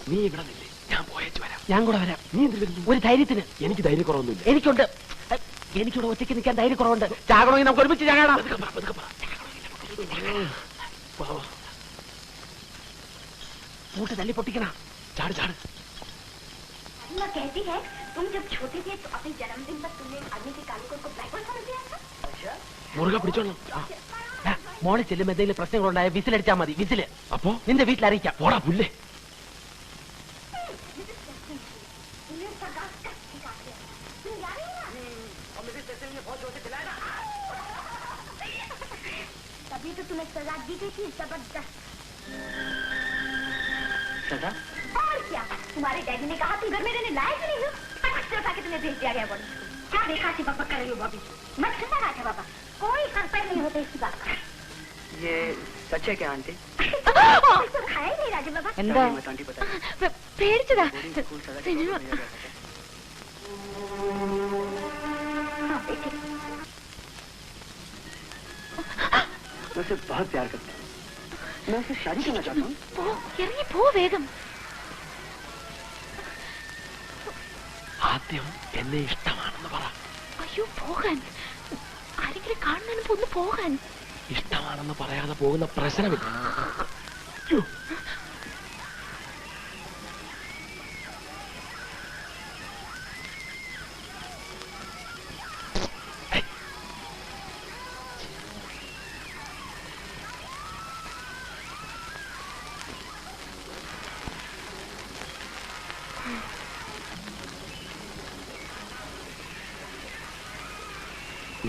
നീ ഇവിടെ നില്ലേ, ഞാൻ പോയേച്ചു വരാം. ഞാൻ കൂടെ വരാം. നീ എന്ത് വരുന്നു? ഒരു ധൈര്യത്തിന്. എനിക്ക് ധൈര്യക്കുറവൊന്നുമില്ല. എനിക്കുണ്ട്. എനിക്കിവിടെ ഒറ്റയ്ക്ക് നിൽക്കാൻ ധൈര്യക്കുറവുണ്ട്. ചാകണമെങ്കിൽ നമുക്ക് ഒരുമിച്ച് ചാകണം. കൂട്ട് തല്ലി പൊട്ടിക്കണം. ചാട് ചാട്. कहती है तुम जब छोटे थे तो अपने जन्मदिन पर तुमने आदमी के काले कोट को ब्लैक होल समझ लिया था। മുറുകെ പിടിച്ചോളാം. മോളിൽ ചെല്ലുമ്പോൾ എന്തെങ്കിലും പ്രശ്നങ്ങളുണ്ടായ വിസിലടിച്ചാൽ മതി. വിസില് അപ്പോ നിന്റെ വീട്ടിൽ അറിയിക്കാം. പോടാ പുല്ലേ. तभी तो तुम्हें सजा दी गई थी, जबरदस्त सजा। और क्या, तुम्हारे डैडी ने कहा तुम घर में रहने लायक नहीं हो, फटाक से तुम्हें भेज दिया गया बॉडी। क्या देखा सी बकबक कर रही हो बॉबी? मत सुनना रहा था बाबा, कोई संशय नहीं होता इसकी बात का। ये सच है क्या आंटी? तो खाया ही नहीं राजू बाबा। എന്താ പേടിച്ചതാ. मैं उसे बहुत प्यार करता हूँ, मैं उससे शादी करना चाहता हूँ. ഇറങ്ങി പോ വേഗം. ആദ്യം എന്നെ ഇഷ്ടമാണെന്ന് പറ. അയ്യോ പോകാൻ, ആരെങ്കിലും കാണുന്നതിന് ഒന്ന് പോകാൻ. ഇഷ്ടമാണെന്ന് പറയാതെ പോകുന്ന പ്രശ്നമില്ല.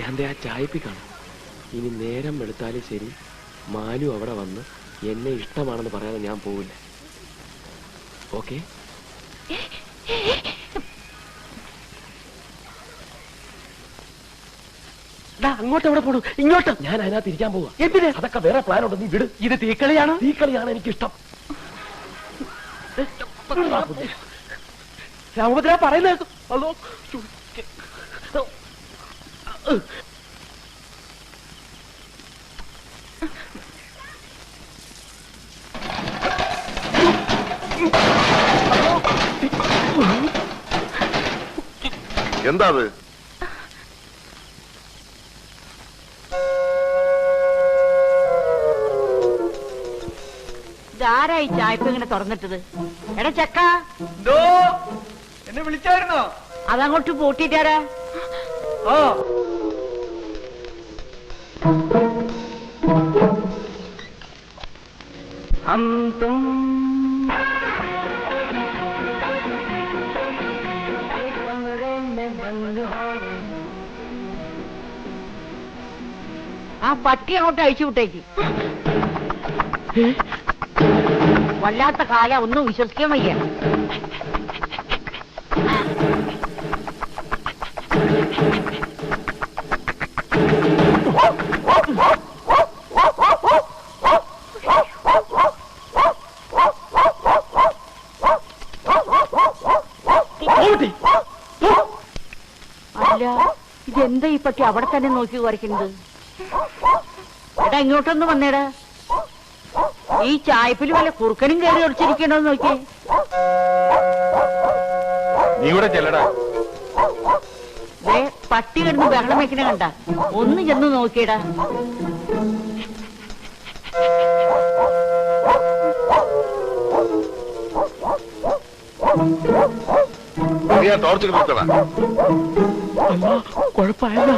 ഞാൻ ആ ചായപ്പിക്കാണ്. ഇനി നേരം വെളുത്താലും ശരി, മാലു അവിടെ വന്ന് എന്നെ ഇഷ്ടമാണെന്ന് പറയാതെ ഞാൻ പോവില്ല. ഓക്കെ? അങ്ങോട്ട് എവിടെ പോണു? ഇങ്ങോട്ട്. ഞാൻ അതിനകത്ത് ഇരിക്കാൻ പോവാ. എന്തിന്? അതൊക്കെ വേറെ പ്ലാൻ ഉണ്ട്, നീ വിട്. ഇത് തീക്കളിയാണ്. തീക്കളിയാണ് എനിക്കിഷ്ടം. രാമഭദ്ര പറയുന്നത്. ഹലോ, എന്താ അത്? ഇതാരായി ചായപ്പ് ഇങ്ങനെ തുറന്നിട്ടത്? എടാ ചക്ക, എന്നെ വിളിച്ചായിരുന്നോ? അതങ്ങോട്ട് പൂട്ടിട്ടാരാ? ഓ, हम तुम एक कमरे में बंद हो. ആ പട്ടി അങ്ങോട്ട് അഴിച്ചു വിട്ടേക്ക്. വല്ലാത്ത കാല, ഒന്നും വിശ്വസിക്കാൻ വയ്യ. അല്ല, ഇതെന്താ ഈ പട്ടി അവിടെ തന്നെ നോക്കി വരയ്ക്കുന്നത്? എടാ ഇങ്ങോട്ടൊന്ന് വന്നേടാ. ഈ ചായപ്പിൽ വല്ല കുറുക്കനും കയറി ഒടിച്ചിരിക്കണോന്ന് നോക്കിയേ. നീ ഇവിടെ ചെല്ലടാ. പട്ടി കിടന്ന് ബഹളം വെക്കണ കണ്ട, ഒന്ന് ചെന്ന് നോക്കിയടാ. ടോർച്ച് നിർത്തടാ. കുഴപ്പമായല്ലോ.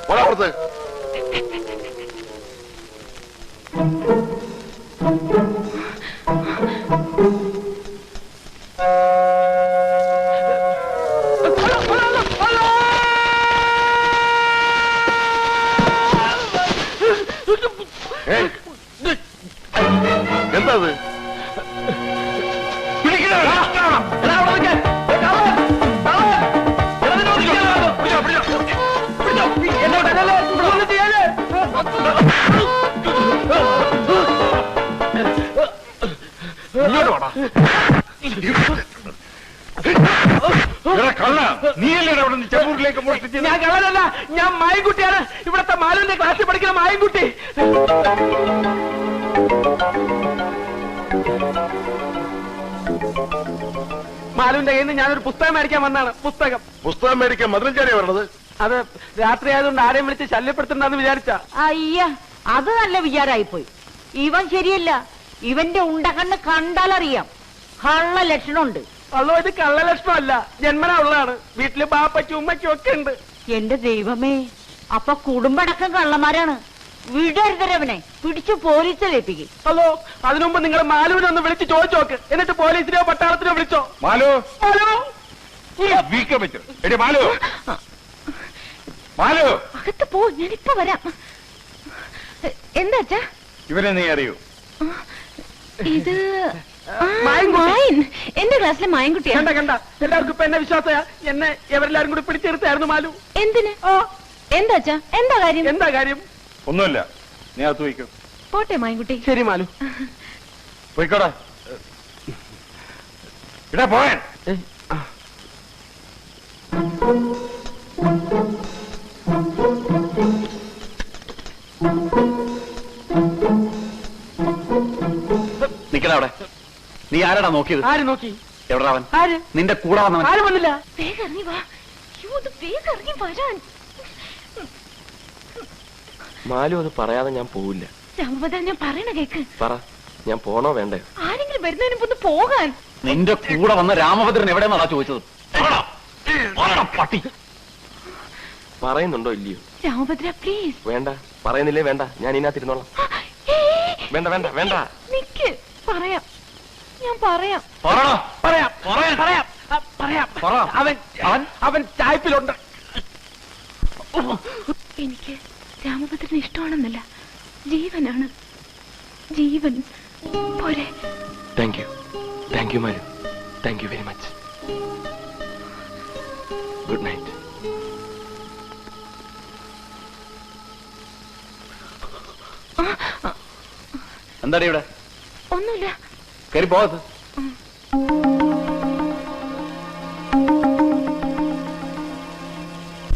പുറത്ത് എന്താ അത്? നീയല്ലേ അവിടെ നിന്ന് ചെമ്പൂരിലേക്ക് മോഷ്ടിച്ചത്? ഞാൻ കള്ളനല്ല, ഞാൻ മായൻകുട്ടിയാണ്. ഇവിടത്തെ മാലുവിന്റെ ക്ലാസ്സിൽ പഠിക്കുന്ന മായൻകുട്ടി. മാലുവിന്റെ കയ്യിൽ നിന്ന് ഞാനൊരു പുസ്തകം മേടിക്കാൻ വന്നാണ്. പുസ്തകം മേടിക്കാൻ മധുരഞ്ചാരിയാ വരണത്? അത് രാത്രി ആയതുകൊണ്ട് ആരെയും വിളിച്ച് ശല്യപ്പെടുത്തണ്ടെന്ന് വിചാരിച്ച. അയ്യ, അത് നല്ല വിചാരായിപ്പോയി. ഇവൻ ശരിയല്ല. ഇവന്റെ ഉണ്ടകണ്ണ് കണ്ടാലറിയാം കള്ള ലക്ഷണമുണ്ട്. അല്ലോ, ഇത് കള്ളലക്ഷണമല്ല, ജന്മനാ ഉള്ളതാണ്. വീട്ടില് ബാപ്പയ്ക്കും ഉമ്മയ്ക്കും ഒക്കെ ഉണ്ട്. എന്റെ ദൈവമേ, അപ്പൊ കുടുംബടക്കം കള്ളന്മാരാണ്. വിടരുതരവനെ പിടിച്ചു പോലീസിലേപ്പിക്കും. ഹലോ, അതിനുമുമ്പ് നിങ്ങൾ മാലുവിനെ ഒന്ന് വിളിച്ച് ചോദിച്ചു നോക്ക്. എന്നിട്ട് പോലീസിനെയോ പട്ടാളത്തിനോ വിളിച്ചോ. മാലു, ഹലോ, വീക്കം വെച്ചു. എടി മാലു, മാലു, അകത്ത് പോ, ഞാനിപ്പോ വരാം. എന്താ അച്ഛാ? ഇവനെ നീ അറിയൂ? ഇത് മായൻകുട്ടി. എന്റെ ക്ലാസ്സിലെ മായൻകുട്ടിയാണ്. കണ്ട എല്ലാവർക്കും ഇപ്പൊ എന്നെ വിശ്വാസയാ. എന്നെ എവരെല്ലാരും കൂടി പിടിച്ചെടുത്തായിരുന്നു മാലു. എന്തിന്? എന്താ അച്ഛാ? എന്താ കാര്യം? എന്താ കാര്യം? ഒന്നുമില്ല, നീ അകത്ത് പോയിക്കോ. പോട്ടെ മായൻകുട്ടി. ശരി മാലു. പോയിക്കോടാ. ഇടാ പോയാൻ. നിക്കടാ അവിടെ. നീ ആരാടാ നോക്കിയത്? ആര് നോക്കി? എവിടാ അവൻ? ആര്? നിന്റെ കൂടെ വന്നവൻ. ആരും വന്നില്ല. വേഗം ഇറങ്ങി വാ. വേഗം ഇറങ്ങി വരാൻ. മാലു അത് പറയാതെ ഞാൻ പോവില്ല. രാമഭദ്ര, ഞാൻ പറയണ കേക്ക്. പറ, ഞാൻ പോണോ വേണ്ടേ? ആരെങ്കിലും വരുന്നതിന് മുമ്പ് ഒന്ന് പോകാൻ. നിന്റെ കൂടെ വന്ന രാമഭദ്രൻ എവിടെയെന്നാടാ ചോദിച്ചത്? പട്ടി. പറയുന്നുണ്ടോ ഇല്ലയോ? രാമഭദ്ര പ്ലീസ്. വേണ്ട, പറയുന്നില്ലേ വേണ്ട, ഞാൻ ഇതിനകത്തിരുന്നോളാം. വേണ്ട വേണ്ട വേണ്ട. നിക്ക്, പറയാം, ഞാൻ പറയാം. പറയാം പറയാം പറയാം പറയാം. പറ. അവൻ ചായ്പിലുണ്ട്. എനിക്ക് രാമഭദ്രന് ഇഷ്ടമാണെന്നല്ല, ജീവനാണ്. ജീവൻ പോരെ. Thank you Malu, thank you very much. Good night. എന്താടി ഇവിടെ? ഒന്നുമില്ല. കയറി പോകത്ത്.